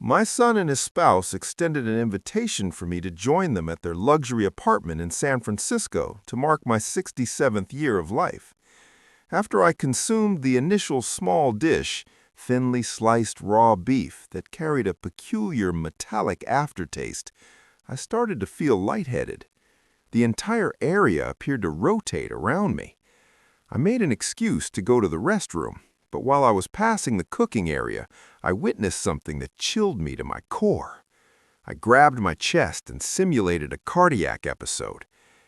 My son and his spouse extended an invitation for me to join them at their luxury apartment in San Francisco to mark my 67th year of life. After I consumed the initial small dish, thinly sliced raw beef that carried a peculiar metallic aftertaste, I started to feel lightheaded. The entire area appeared to rotate around me. I made an excuse to go to the restroom, but while I was passing the cooking area, I witnessed something that chilled me to my core. I grabbed my chest and simulated a cardiac episode.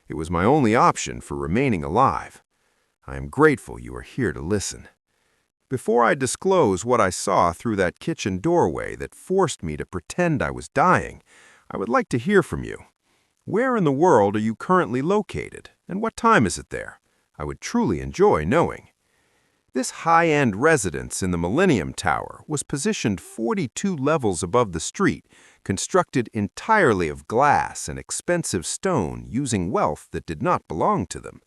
It was my only option for remaining alive. I am grateful you are here to listen. Before I disclose what I saw through that kitchen doorway that forced me to pretend I was dying, I would like to hear from you. Where in the world are you currently located, and what time is it there? I would truly enjoy knowing. This high-end residence in the Millennium Tower was positioned 42 levels above the street, constructed entirely of glass and expensive stone using wealth that did not belong to them.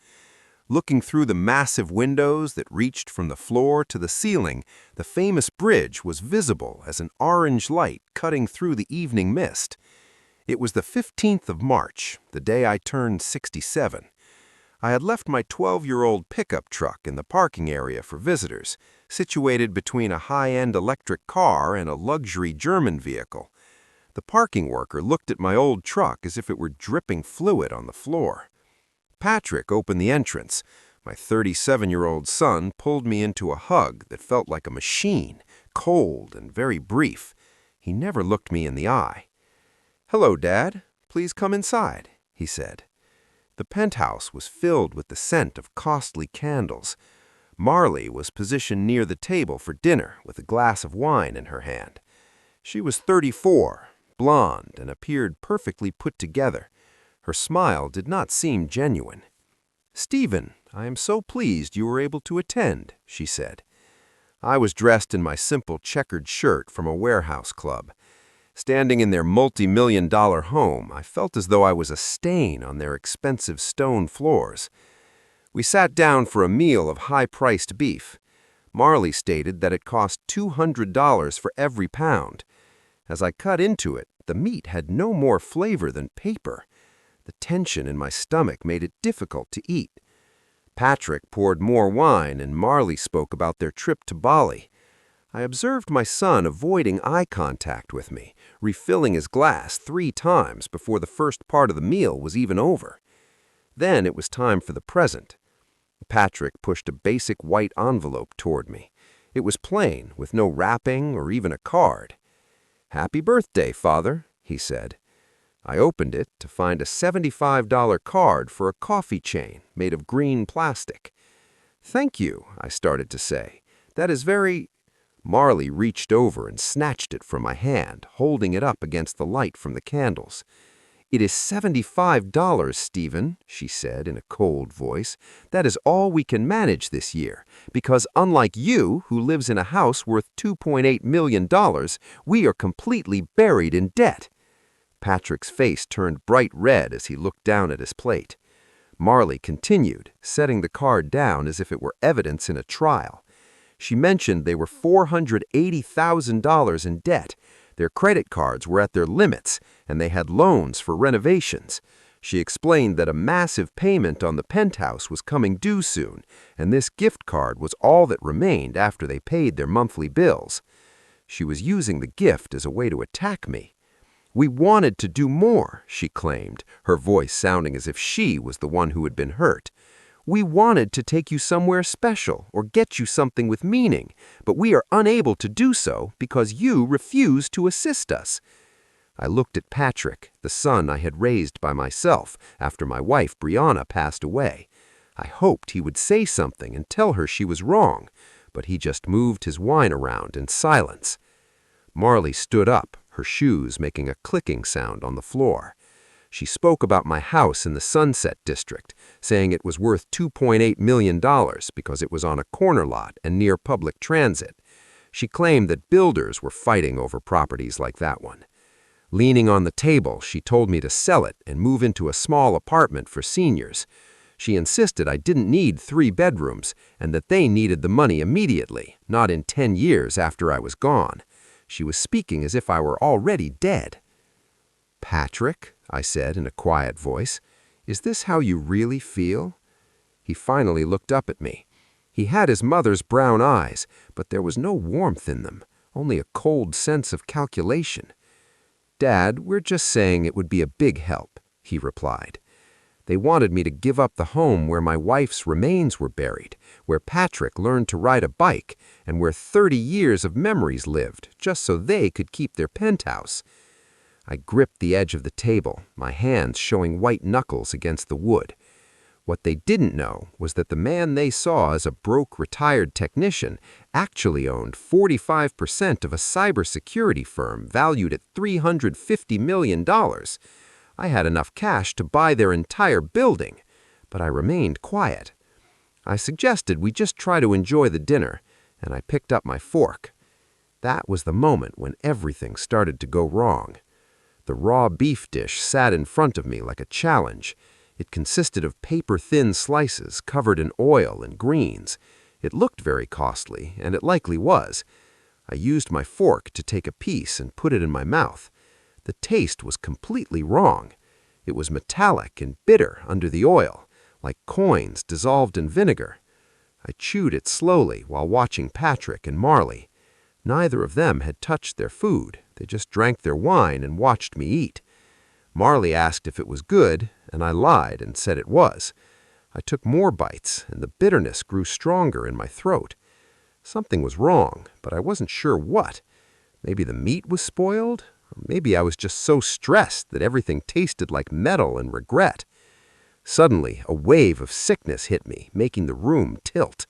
Looking through the massive windows that reached from the floor to the ceiling, the famous bridge was visible as an orange light cutting through the evening mist. It was the 15th of March, the day I turned 67. I had left my 12-year-old pickup truck in the parking area for visitors, situated between a high-end electric car and a luxury German vehicle. The parking worker looked at my old truck as if it were dripping fluid on the floor. Patrick opened the entrance. My 37-year-old son pulled me into a hug that felt like a machine, cold and very brief. He never looked me in the eye. "Hello, Dad. Please come inside," he said. The penthouse was filled with the scent of costly candles. Marley was positioned near the table for dinner with a glass of wine in her hand. She was 34, blonde, and appeared perfectly put together. Her smile did not seem genuine. "Stephen, I am so pleased you were able to attend," she said. I was dressed in my simple checkered shirt from a warehouse club. Standing in their multi-million-dollar home, I felt as though I was a stain on their expensive stone floors. We sat down for a meal of high-priced beef. Marley stated that it cost $200 for every pound. As I cut into it, the meat had no more flavor than paper. The tension in my stomach made it difficult to eat. Patrick poured more wine, and Marley spoke about their trip to Bali. I observed my son avoiding eye contact with me, refilling his glass 3 times before the first part of the meal was even over. Then it was time for the present. Patrick pushed a basic white envelope toward me. It was plain, with no wrapping or even a card. "Happy birthday, Father," he said. I opened it to find a $75 card for a coffee chain made of green plastic. "Thank you," I started to say. "That is very—" Marley reached over and snatched it from my hand, holding it up against the light from the candles. "It is $75, Stephen," she said in a cold voice. "That is all we can manage this year, because unlike you, who lives in a house worth $2.8 million, we are completely buried in debt." Patrick's face turned bright red as he looked down at his plate. Marley continued, setting the card down as if it were evidence in a trial. She mentioned they were $480,000 in debt. Their credit cards were at their limits, and they had loans for renovations. She explained that a massive payment on the penthouse was coming due soon, and this gift card was all that remained after they paid their monthly bills. She was using the gift as a way to attack me. "We wanted to do more," she claimed, her voice sounding as if she was the one who had been hurt. "We wanted to take you somewhere special or get you something with meaning, but we are unable to do so because you refuse to assist us." I looked at Patrick, the son I had raised by myself after my wife Brianna passed away. I hoped he would say something and tell her she was wrong, but he just moved his wine around in silence. Marley stood up, her shoes making a clicking sound on the floor. She spoke about my house in the Sunset District, saying it was worth $2.8 million because it was on a corner lot and near public transit. She claimed that builders were fighting over properties like that one. Leaning on the table, she told me to sell it and move into a small apartment for seniors. She insisted I didn't need 3 bedrooms and that they needed the money immediately, not in 10 years after I was gone. She was speaking as if I were already dead. "Patrick," I said in a quiet voice, "is this how you really feel?" He finally looked up at me. He had his mother's brown eyes, but there was no warmth in them, only a cold sense of calculation. "Dad, we're just saying it would be a big help," he replied. "They wanted me to give up the home where my wife's remains were buried, where Patrick learned to ride a bike, and where 30 years of memories lived, just so they could keep their penthouse." I gripped the edge of the table, my hands showing white knuckles against the wood. What they didn't know was that the man they saw as a broke retired technician actually owned 45% of a cybersecurity firm valued at $350 million. I had enough cash to buy their entire building, but I remained quiet. I suggested we just try to enjoy the dinner, and I picked up my fork. That was the moment when everything started to go wrong. The raw beef dish sat in front of me like a challenge. It consisted of paper-thin slices covered in oil and greens. It looked very costly, and it likely was. I used my fork to take a piece and put it in my mouth. The taste was completely wrong. It was metallic and bitter under the oil, like coins dissolved in vinegar. I chewed it slowly while watching Patrick and Marley. Neither of them had touched their food. They just drank their wine and watched me eat. Marley asked if it was good, and I lied and said it was. I took more bites, and the bitterness grew stronger in my throat. Something was wrong, but I wasn't sure what. Maybe the meat was spoiled, or maybe I was just so stressed that everything tasted like metal and regret. Suddenly, a wave of sickness hit me, making the room tilt.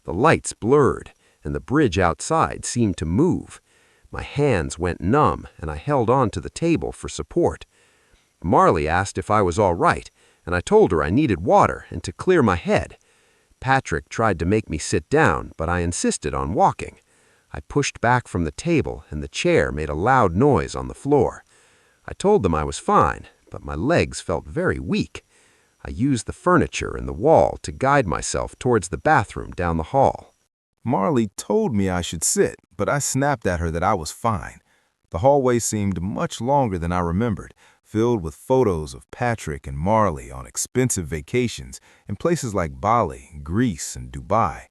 The lights blurred, and the bridge outside seemed to move. My hands went numb, and I held on to the table for support. Marley asked if I was all right, and I told her I needed water and to clear my head. Patrick tried to make me sit down, but I insisted on walking. I pushed back from the table, and the chair made a loud noise on the floor. I told them I was fine, but my legs felt very weak. I used the furniture and the wall to guide myself towards the bathroom down the hall. Marley told me I should sit, but I snapped at her that I was fine. The hallway seemed much longer than I remembered, filled with photos of Patrick and Marley on expensive vacations in places like Bali, Greece, and Dubai.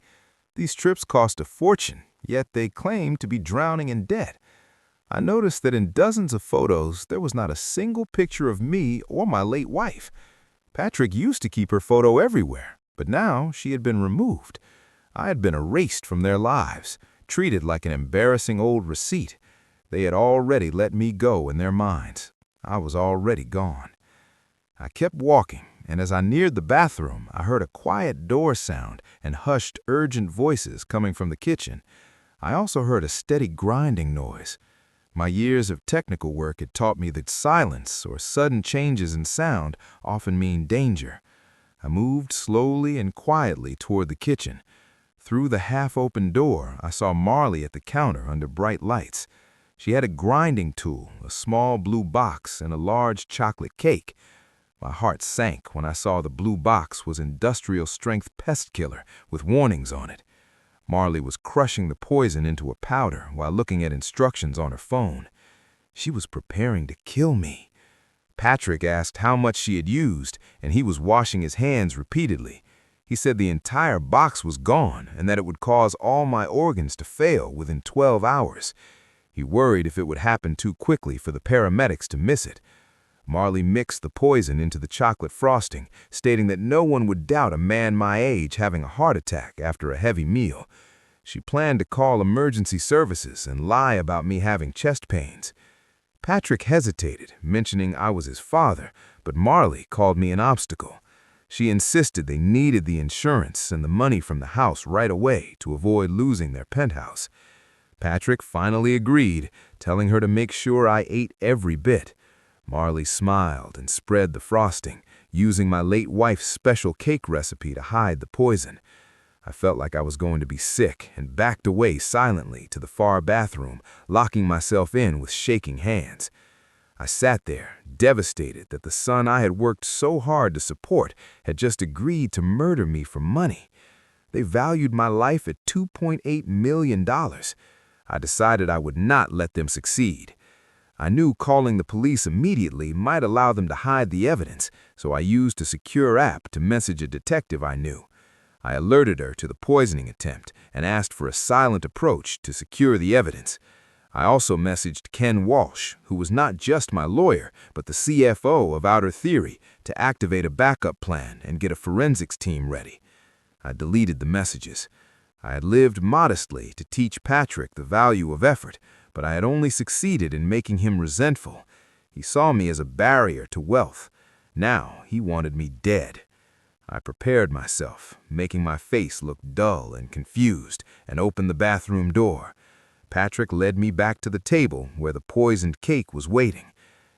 These trips cost a fortune, yet they claimed to be drowning in debt. I noticed that in dozens of photos, there was not a single picture of me or my late wife. Patrick used to keep her photo everywhere, but now she had been removed. I had been erased from their lives, treated like an embarrassing old receipt. They had already let me go in their minds. I was already gone. I kept walking, and as I neared the bathroom, I heard a quiet door sound and hushed, urgent voices coming from the kitchen. I also heard a steady grinding noise. My years of technical work had taught me that silence or sudden changes in sound often mean danger. I moved slowly and quietly toward the kitchen. Through the half-open door, I saw Marley at the counter under bright lights. She had a grinding tool, a small blue box, and a large chocolate cake. My heart sank when I saw the blue box was industrial-strength pest killer with warnings on it. Marley was crushing the poison into a powder while looking at instructions on her phone. She was preparing to kill me. Patrick asked how much she had used, and he was washing his hands repeatedly. He said the entire box was gone and that it would cause all my organs to fail within 12 hours. He worried if it would happen too quickly for the paramedics to miss it. Marley mixed the poison into the chocolate frosting, stating that no one would doubt a man my age having a heart attack after a heavy meal. She planned to call emergency services and lie about me having chest pains. Patrick hesitated, mentioning I was his father, but Marley called me an obstacle. She insisted they needed the insurance and the money from the house right away to avoid losing their penthouse. Patrick finally agreed, telling her to make sure I ate every bit. Marley smiled and spread the frosting, using my late wife's special cake recipe to hide the poison. I felt like I was going to be sick and backed away silently to the far bathroom, locking myself in with shaking hands. I sat there, devastated that the son I had worked so hard to support had just agreed to murder me for money. They valued my life at $2.8 million. I decided I would not let them succeed. I knew calling the police immediately might allow them to hide the evidence, so I used a secure app to message a detective I knew. I alerted her to the poisoning attempt and asked for a silent approach to secure the evidence. I also messaged Ken Walsh, who was not just my lawyer, but the CFO of Outer Theory, to activate a backup plan and get a forensics team ready. I deleted the messages. I had lived modestly to teach Patrick the value of effort, but I had only succeeded in making him resentful. He saw me as a barrier to wealth. Now he wanted me dead. I prepared myself, making my face look dull and confused, and opened the bathroom door. Patrick led me back to the table where the poisoned cake was waiting.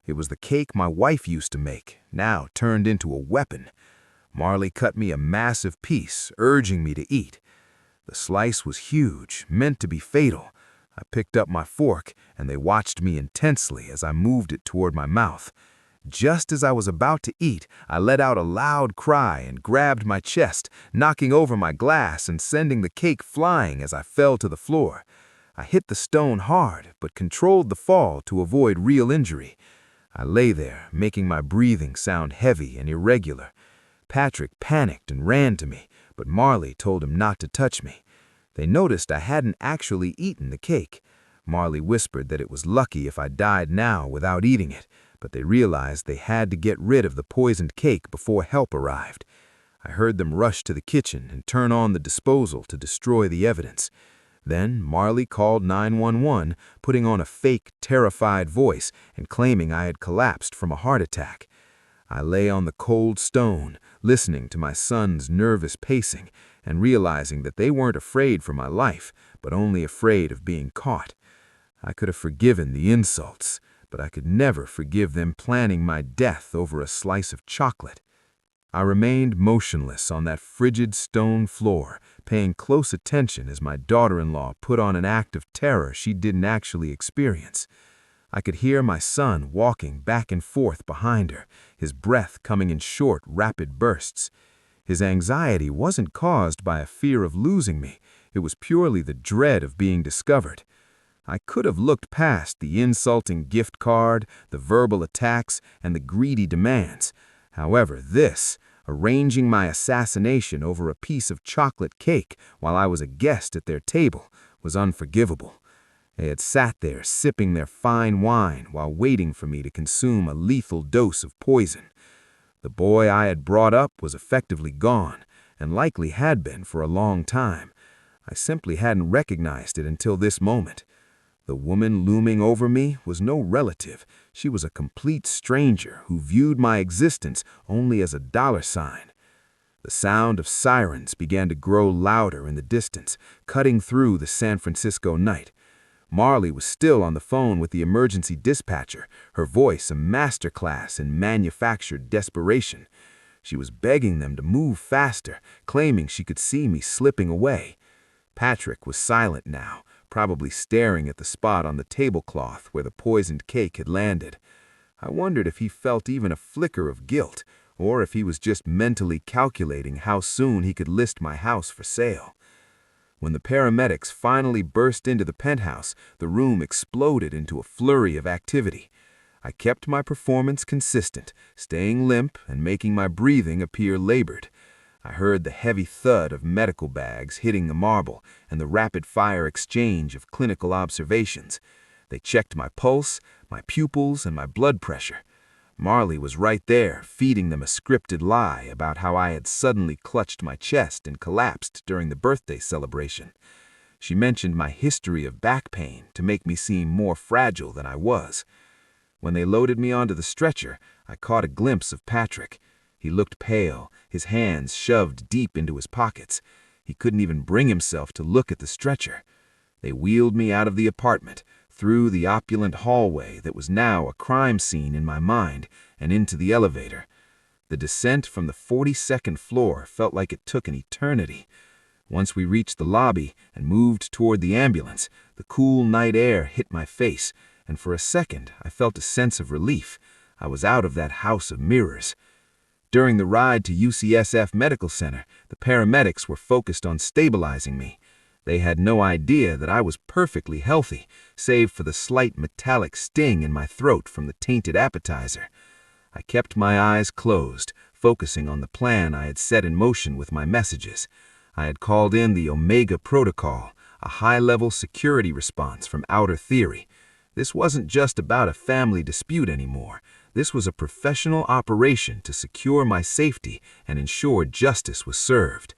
It was the cake my wife used to make, now turned into a weapon. Marley cut me a massive piece, urging me to eat. The slice was huge, meant to be fatal. I picked up my fork, and they watched me intensely as I moved it toward my mouth. Just as I was about to eat, I let out a loud cry and grabbed my chest, knocking over my glass and sending the cake flying as I fell to the floor. I hit the stone hard, but controlled the fall to avoid real injury. I lay there, making my breathing sound heavy and irregular. Patrick panicked and ran to me, but Marley told him not to touch me. They noticed I hadn't actually eaten the cake. Marley whispered that it was lucky if I died now without eating it, but they realized they had to get rid of the poisoned cake before help arrived. I heard them rush to the kitchen and turn on the disposal to destroy the evidence. Then Marley called 911, putting on a fake, terrified voice and claiming I had collapsed from a heart attack. I lay on the cold stone, listening to my son's nervous pacing and realizing that they weren't afraid for my life, but only afraid of being caught. I could have forgiven the insults, but I could never forgive them planning my death over a slice of chocolate. I remained motionless on that frigid stone floor, paying close attention as my daughter-in-law put on an act of terror she didn't actually experience. I could hear my son walking back and forth behind her, his breath coming in short, rapid bursts. His anxiety wasn't caused by a fear of losing me. It was purely the dread of being discovered. I could have looked past the insulting gift card, the verbal attacks, and the greedy demands. However, this, arranging my assassination over a piece of chocolate cake while I was a guest at their table, was unforgivable. They had sat there sipping their fine wine while waiting for me to consume a lethal dose of poison. The boy I had brought up was effectively gone, and likely had been for a long time. I simply hadn't recognized it until this moment. The woman looming over me was no relative. She was a complete stranger who viewed my existence only as a dollar sign. The sound of sirens began to grow louder in the distance, cutting through the San Francisco night. Marley was still on the phone with the emergency dispatcher, her voice a masterclass in manufactured desperation. She was begging them to move faster, claiming she could see me slipping away. Patrick was silent now, probably staring at the spot on the tablecloth where the poisoned cake had landed. I wondered if he felt even a flicker of guilt, or if he was just mentally calculating how soon he could list my house for sale. When the paramedics finally burst into the penthouse, the room exploded into a flurry of activity. I kept my performance consistent, staying limp and making my breathing appear labored. I heard the heavy thud of medical bags hitting the marble and the rapid-fire exchange of clinical observations. They checked my pulse, my pupils, and my blood pressure. Marley was right there, feeding them a scripted lie about how I had suddenly clutched my chest and collapsed during the birthday celebration. She mentioned my history of back pain to make me seem more fragile than I was. When they loaded me onto the stretcher, I caught a glimpse of Patrick. He looked pale, his hands shoved deep into his pockets. He couldn't even bring himself to look at the stretcher. They wheeled me out of the apartment, through the opulent hallway that was now a crime scene in my mind, and into the elevator. The descent from the 42nd floor felt like it took an eternity. Once we reached the lobby and moved toward the ambulance, the cool night air hit my face, and for a second I felt a sense of relief. I was out of that house of mirrors. During the ride to UCSF Medical Center, the paramedics were focused on stabilizing me. They had no idea that I was perfectly healthy, save for the slight metallic sting in my throat from the tainted appetizer. I kept my eyes closed, focusing on the plan I had set in motion with my messages. I had called in the Omega Protocol, a high-level security response from Outer Theory. This wasn't just about a family dispute anymore. This was a professional operation to secure my safety and ensure justice was served.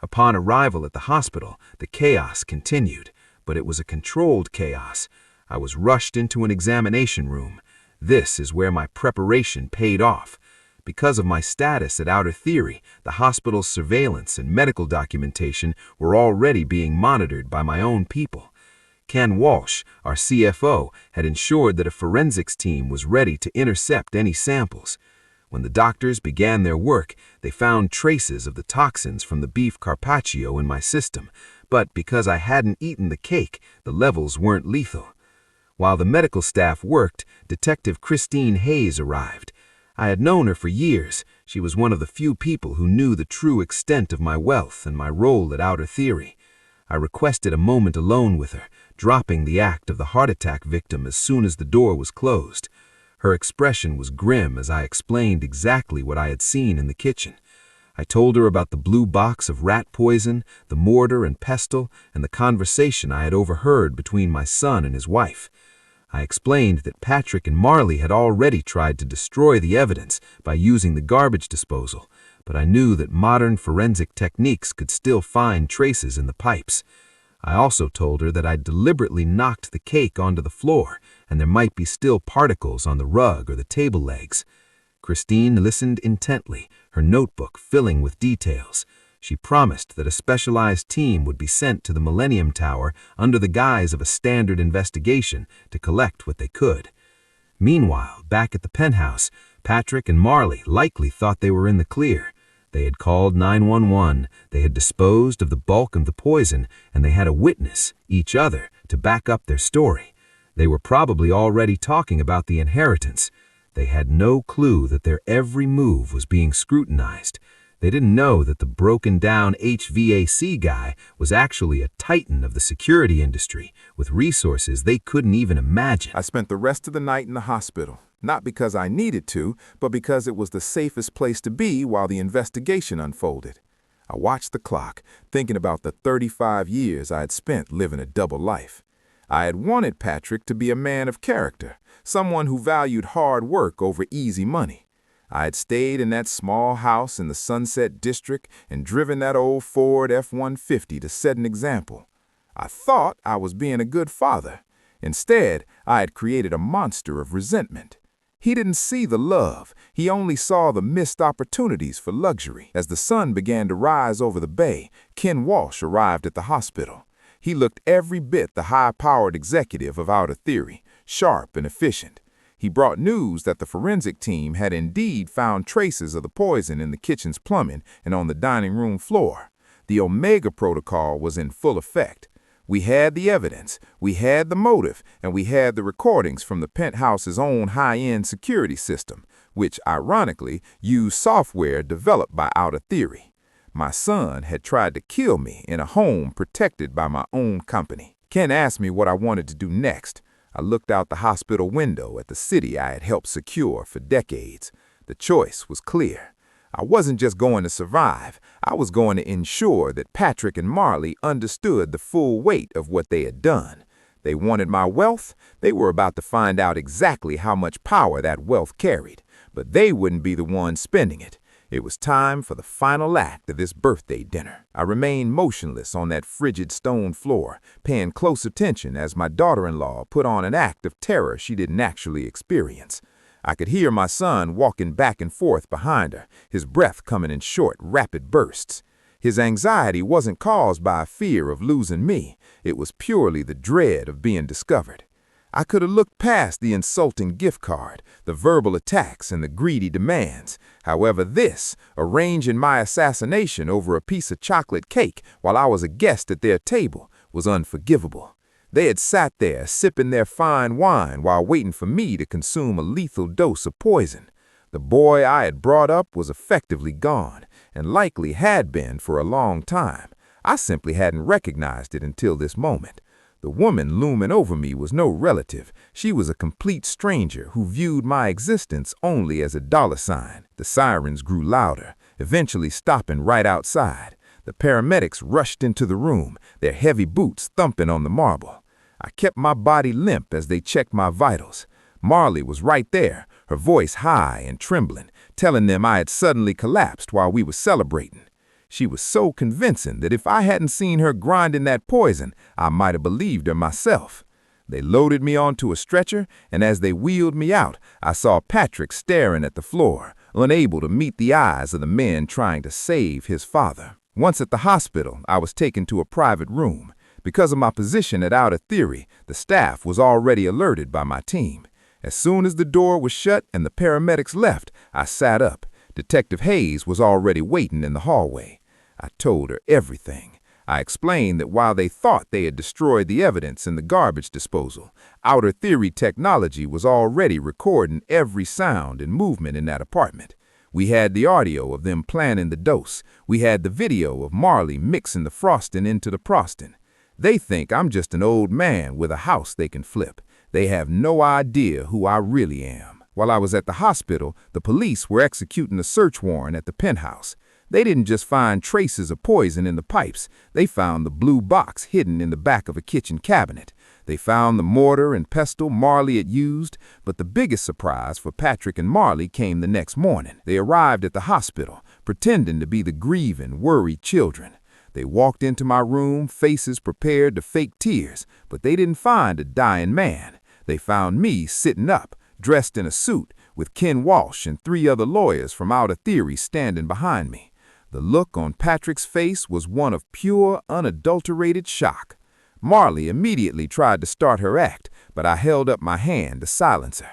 Upon arrival at the hospital, the chaos continued, but it was a controlled chaos. I was rushed into an examination room. This is where my preparation paid off. Because of my status at Outer Theory, the hospital's surveillance and medical documentation were already being monitored by my own people. Ken Walsh, our CFO, had ensured that a forensics team was ready to intercept any samples. When the doctors began their work, they found traces of the toxins from the beef carpaccio in my system, but because I hadn't eaten the cake, the levels weren't lethal. While the medical staff worked, Detective Christine Hayes arrived. I had known her for years. She was one of the few people who knew the true extent of my wealth and my role at Outer Theory. I requested a moment alone with her, dropping the act of the heart attack victim as soon as the door was closed. Her expression was grim as I explained exactly what I had seen in the kitchen. I told her about the blue box of rat poison, the mortar and pestle, and the conversation I had overheard between my son and his wife. I explained that Patrick and Marley had already tried to destroy the evidence by using the garbage disposal, but I knew that modern forensic techniques could still find traces in the pipes. I also told her that I'd deliberately knocked the cake onto the floor, and there might be still particles on the rug or the table legs. Christine listened intently, her notebook filling with details. She promised that a specialized team would be sent to the Millennium Tower under the guise of a standard investigation to collect what they could. Meanwhile, back at the penthouse, Patrick and Marley likely thought they were in the clear. They had called 911, they had disposed of the bulk of the poison, and they had a witness, each other, to back up their story. They were probably already talking about the inheritance. They had no clue that their every move was being scrutinized. They didn't know that the broken-down HVAC guy was actually a titan of the security industry, with resources they couldn't even imagine. I spent the rest of the night in the hospital, not because I needed to, but because it was the safest place to be while the investigation unfolded. I watched the clock, thinking about the 35 years I had spent living a double life. I had wanted Patrick to be a man of character, someone who valued hard work over easy money. I had stayed in that small house in the Sunset District and driven that old Ford F-150 to set an example. I thought I was being a good father. Instead, I had created a monster of resentment. He didn't see the love. He only saw the missed opportunities for luxury. As the sun began to rise over the bay, Ken Walsh arrived at the hospital. He looked every bit the high-powered executive of Outer Theory, sharp and efficient. He brought news that the forensic team had indeed found traces of the poison in the kitchen's plumbing and on the dining room floor. The Omega Protocol was in full effect. We had the evidence, we had the motive, and we had the recordings from the penthouse's own high-end security system, which, ironically, used software developed by Outer Theory. My son had tried to kill me in a home protected by my own company. Ken asked me what I wanted to do next. I looked out the hospital window at the city I had helped secure for decades. The choice was clear. I wasn't just going to survive. I was going to ensure that Patrick and Marley understood the full weight of what they had done. They wanted my wealth. They were about to find out exactly how much power that wealth carried, but they wouldn't be the ones spending it. It was time for the final act of this birthday dinner. I remained motionless on that frigid stone floor, paying close attention as my daughter-in-law put on an act of terror she didn't actually experience. I could hear my son walking back and forth behind her, his breath coming in short, rapid bursts. His anxiety wasn't caused by a fear of losing me. It was purely the dread of being discovered. I could have looked past the insulting gift card, the verbal attacks, and the greedy demands. However, this, arranging my assassination over a piece of chocolate cake while I was a guest at their table, was unforgivable. They had sat there sipping their fine wine while waiting for me to consume a lethal dose of poison. The boy I had brought up was effectively gone, and likely had been for a long time. I simply hadn't recognized it until this moment. The woman looming over me was no relative. She was a complete stranger who viewed my existence only as a dollar sign. The sirens grew louder, eventually stopping right outside. The paramedics rushed into the room, their heavy boots thumping on the marble. I kept my body limp as they checked my vitals. Marley was right there, her voice high and trembling, telling them I had suddenly collapsed while we were celebrating. She was so convincing that if I hadn't seen her grinding that poison, I might have believed her myself. They loaded me onto a stretcher, and as they wheeled me out, I saw Patrick staring at the floor, unable to meet the eyes of the men trying to save his father. Once at the hospital, I was taken to a private room. Because of my position at Outer Theory, the staff was already alerted by my team. As soon as the door was shut and the paramedics left, I sat up. Detective Hayes was already waiting in the hallway. I told her everything. I explained that while they thought they had destroyed the evidence in the garbage disposal, Outer Theory technology was already recording every sound and movement in that apartment. We had the audio of them planning the dose. We had the video of Marley mixing the frosting into the prostin. They think I'm just an old man with a house they can flip. They have no idea who I really am. While I was at the hospital, the police were executing a search warrant at the penthouse. They didn't just find traces of poison in the pipes. They found the blue box hidden in the back of a kitchen cabinet. They found the mortar and pestle Marley had used, but the biggest surprise for Patrick and Marley came the next morning. They arrived at the hospital, pretending to be the grieving, worried children. They walked into my room, faces prepared to fake tears, but they didn't find a dying man. They found me sitting up, dressed in a suit, with Ken Walsh and 3 other lawyers from Outer Theory standing behind me. The look on Patrick's face was one of pure, unadulterated shock. Marley immediately tried to start her act, but I held up my hand to silence her.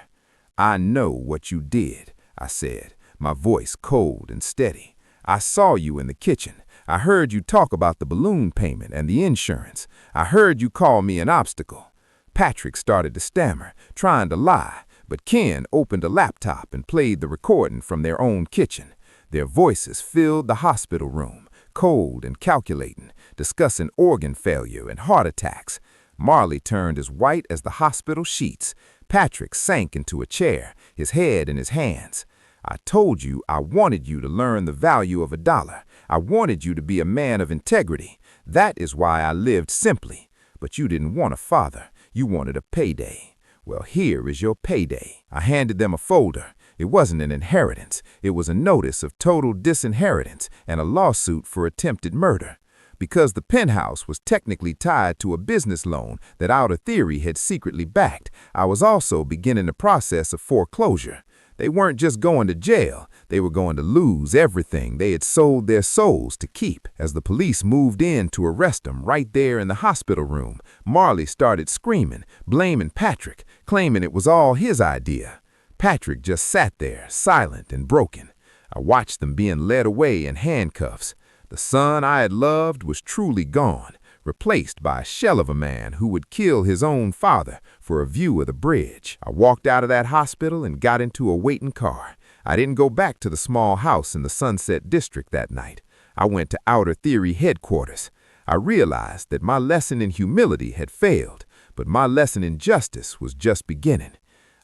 "I know what you did," I said, my voice cold and steady. "I saw you in the kitchen. I heard you talk about the balloon payment and the insurance. I heard you call me an obstacle." Patrick started to stammer, trying to lie, but Ken opened a laptop and played the recording from their own kitchen. Their voices filled the hospital room, cold and calculating, discussing organ failure and heart attacks. Marley turned as white as the hospital sheets. Patrick sank into a chair, his head in his hands. "I told you I wanted you to learn the value of $1. I wanted you to be a man of integrity. That is why I lived simply. But you didn't want a father. You wanted a payday. Well, here is your payday." I handed them a folder. It wasn't an inheritance. It was a notice of total disinheritance and a lawsuit for attempted murder. Because the penthouse was technically tied to a business loan that Outer Theory had secretly backed, I was also beginning the process of foreclosure. They weren't just going to jail. They were going to lose everything they had sold their souls to keep. As the police moved in to arrest them right there in the hospital room, Marley started screaming, blaming Patrick, claiming it was all his idea. Patrick just sat there, silent and broken. I watched them being led away in handcuffs. The son I had loved was truly gone, replaced by a shell of a man who would kill his own father for a view of the bridge. I walked out of that hospital and got into a waiting car. I didn't go back to the small house in the Sunset District that night. I went to Outer Theory headquarters. I realized that my lesson in humility had failed, but my lesson in justice was just beginning.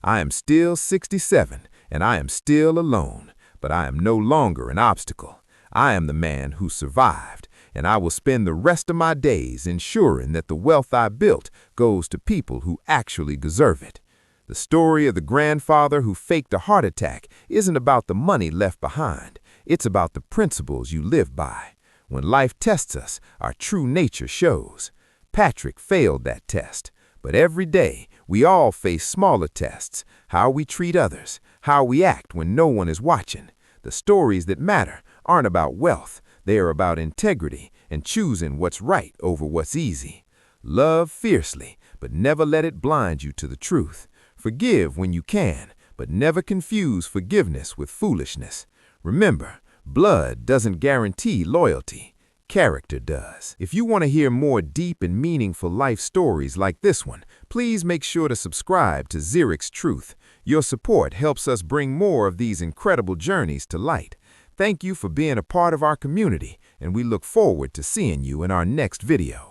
I am still 67, and I am still alone, but I am no longer an obstacle. I am the man who survived, and I will spend the rest of my days ensuring that the wealth I built goes to people who actually deserve it. The story of the grandfather who faked a heart attack isn't about the money left behind. It's about the principles you live by. When life tests us, our true nature shows. Patrick failed that test. But every day, we all face smaller tests, how we treat others, how we act when no one is watching. The stories that matter aren't about wealth. They are about integrity and choosing what's right over what's easy. Love fiercely, but never let it blind you to the truth. Forgive when you can, but never confuse forgiveness with foolishness. Remember, blood doesn't guarantee loyalty. Character does. If you want to hear more deep and meaningful life stories like this one, please make sure to subscribe to ZERIX Truth. Your support helps us bring more of these incredible journeys to light. Thank you for being a part of our community, and we look forward to seeing you in our next video.